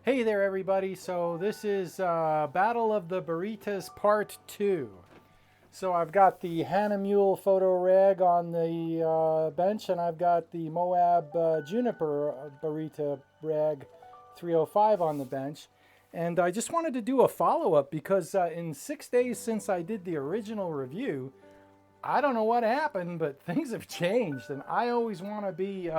Hey there everybody, so this is Battle of the Barytas Part 2. So I've got the Hahnemühle photo rag on the bench, and I've got the Moab Juniper Baryta rag 305 on the bench. And I just wanted to do a follow-up because in 6 days since I did the original review, I don't know what happened, but things have changed, and I always want to be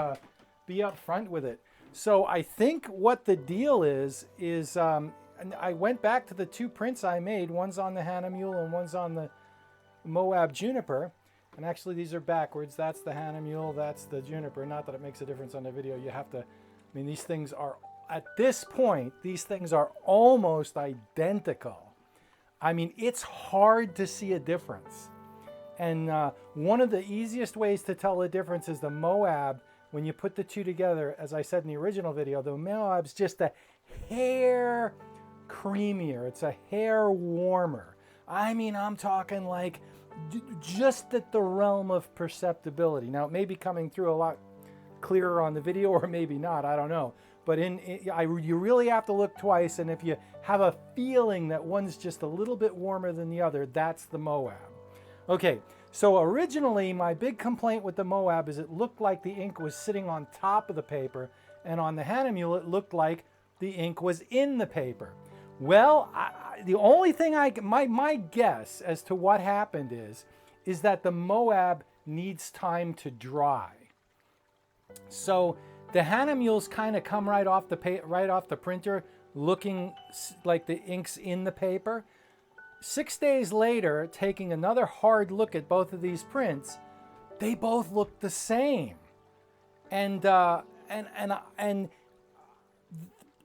upfront with it. So I think what the deal is I went back to the two prints I made. One's on the Hahnemühle and one's on the Moab Juniper. And actually these are backwards. That's the Hahnemühle, that's the Juniper. Not that it makes a difference on the video. You have to, I mean, these things are, at this point, these things are almost identical. I mean, it's hard to see a difference. And one of the easiest ways to tell the difference is the Moab. When you put the two together, as I said in the original video, the Moab's just a hair creamier. It's a hair warmer. I mean, I'm talking like just at the realm of perceptibility. Now, it may be coming through a lot clearer on the video, or maybe not. I don't know. But you really have to look twice. And if you have a feeling that one's just a little bit warmer than the other, that's the Moab. Okay. So originally, my big complaint with the Moab is it looked like the ink was sitting on top of the paper, and on the Hahnemühle, it looked like the ink was in the paper. Well, the only thing my guess as to what happened is that the Moab needs time to dry. So the Hahnemühles kind of come right off the printer, looking like the ink's in the paper. 6 days later, taking another hard look at both of these prints, they both look the same. And the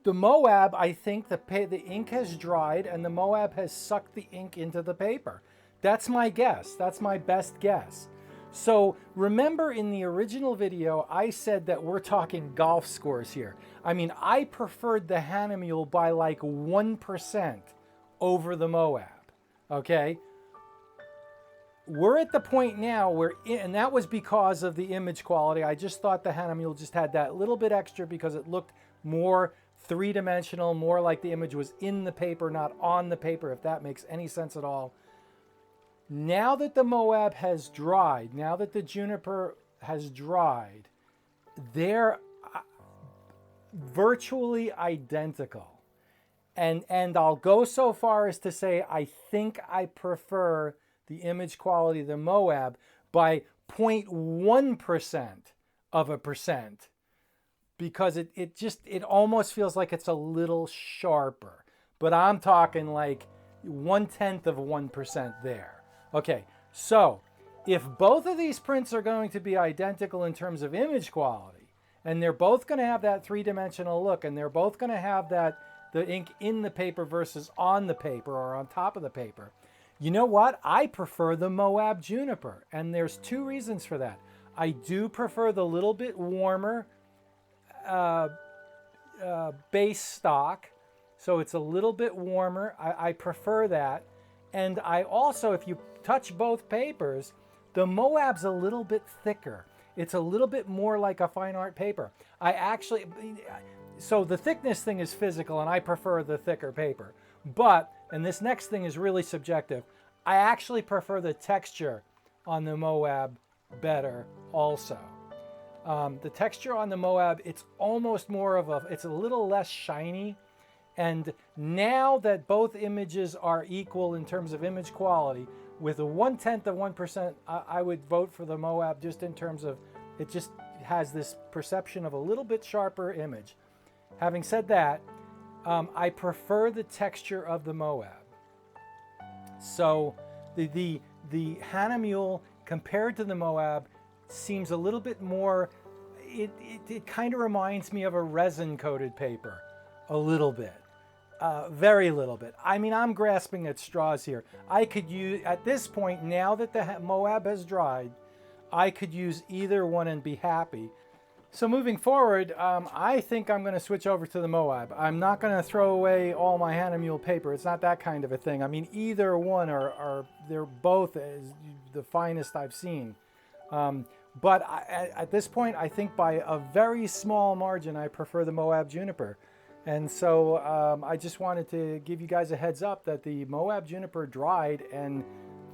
Moab, I think the ink has dried and the Moab has sucked the ink into the paper. That's my guess. That's my best guess. So remember in the original video, I said that we're talking golf scores here. I mean, I preferred the Hahnemühle by like 1% over the Moab. Okay, we're at the point now where, and that was because of the image quality. I just thought the Hahnemühle just had that little bit extra because it looked more three-dimensional, more like the image was in the paper, not on the paper, if that makes any sense at all. Now that the Moab has dried, now that the Juniper has dried, they're virtually identical. And I'll go so far as to say I think I prefer the image quality of the Moab by 0.1% of a percent, because it almost feels like it's a little sharper. But I'm talking like 1/10 of 1% there. Okay, so if both of these prints are going to be identical in terms of image quality, and they're both going to have that three-dimensional look, and they're both going to have the ink in the paper versus on the paper or on top of the paper, you know what? I prefer the Moab Juniper, and there's two reasons for that. I do prefer the little bit warmer base stock, so it's a little bit warmer. I prefer that. And I also, if you touch both papers, the Moab's a little bit thicker. It's a little bit more like a fine art paper. So the thickness thing is physical, and I prefer the thicker paper. But, and this next thing is really subjective, I actually prefer the texture on the Moab better also. The texture on the Moab, it's almost more of it's a little less shiny. And now that both images are equal in terms of image quality, with a 1/10 of 1%, I would vote for the Moab just in terms of, it just has this perception of a little bit sharper image. Having said that, I prefer the texture of the Moab. So the Hahnemühle compared to the Moab seems a little bit more, it kind of reminds me of a resin-coated paper, a little bit. Very little bit. I mean, I'm grasping at straws here. I could use, at this point, now that the Moab has dried, I could use either one and be happy. So moving forward, I think I'm going to switch over to the Moab. I'm not going to throw away all my Hahnemühle paper. It's not that kind of a thing. I mean, either one they're both the finest I've seen. But at this point, I think by a very small margin, I prefer the Moab Juniper. And so I just wanted to give you guys a heads up that the Moab Juniper dried and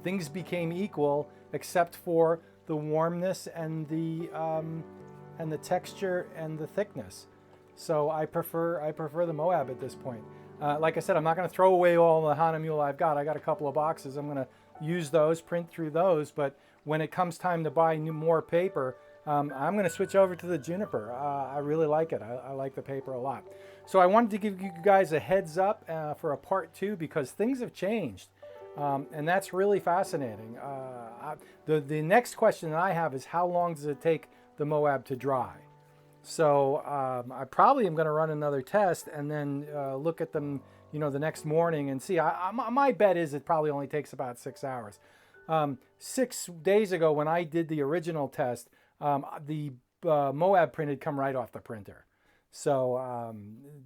things became equal except for the warmness and the texture and the thickness. So I prefer the Moab at this point. Like I said, I'm not going to throw away all the Hahnemühle I've got. I got a couple of boxes. I'm going to use those, print through those. But when it comes time to buy more paper, I'm going to switch over to the Juniper. I really like it. I like the paper a lot. So I wanted to give you guys a heads up for a part 2 because things have changed. And that's really fascinating. The next question that I have is how long does it take the Moab to dry? So I probably am going to run another test and then look at them, the next morning and see. My bet is it probably only takes about 6 hours. 6 days ago when I did the original test, the Moab print had come right off the printer. So,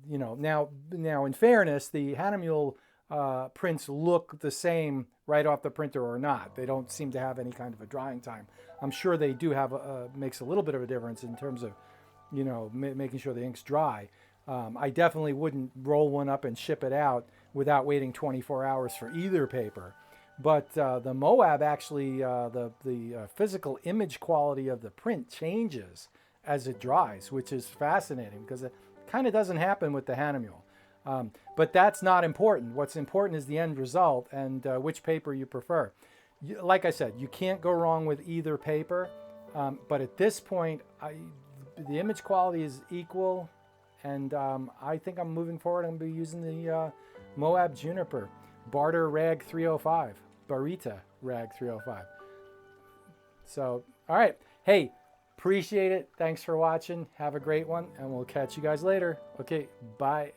now in fairness, the Hahnemühle prints look the same right off the printer or not. They don't seem to have any kind of a drying time. I'm sure they do have makes a little bit of a difference in terms of, making sure the ink's dry. I definitely wouldn't roll one up and ship it out without waiting 24 hours for either paper. But the Moab actually, the physical image quality of the print changes as it dries, which is fascinating because it kind of doesn't happen with the Hahnemühle. But that's not important. What's important is the end result and which paper you prefer. Like I said, you can't go wrong with either paper. But at this point, the image quality is equal. And I think I'm moving forward. I'm going to be using the Moab Juniper Barter Rag 305. Baryta Rag 305. So, all right. Hey, appreciate it. Thanks for watching. Have a great one. And we'll catch you guys later. Okay, bye.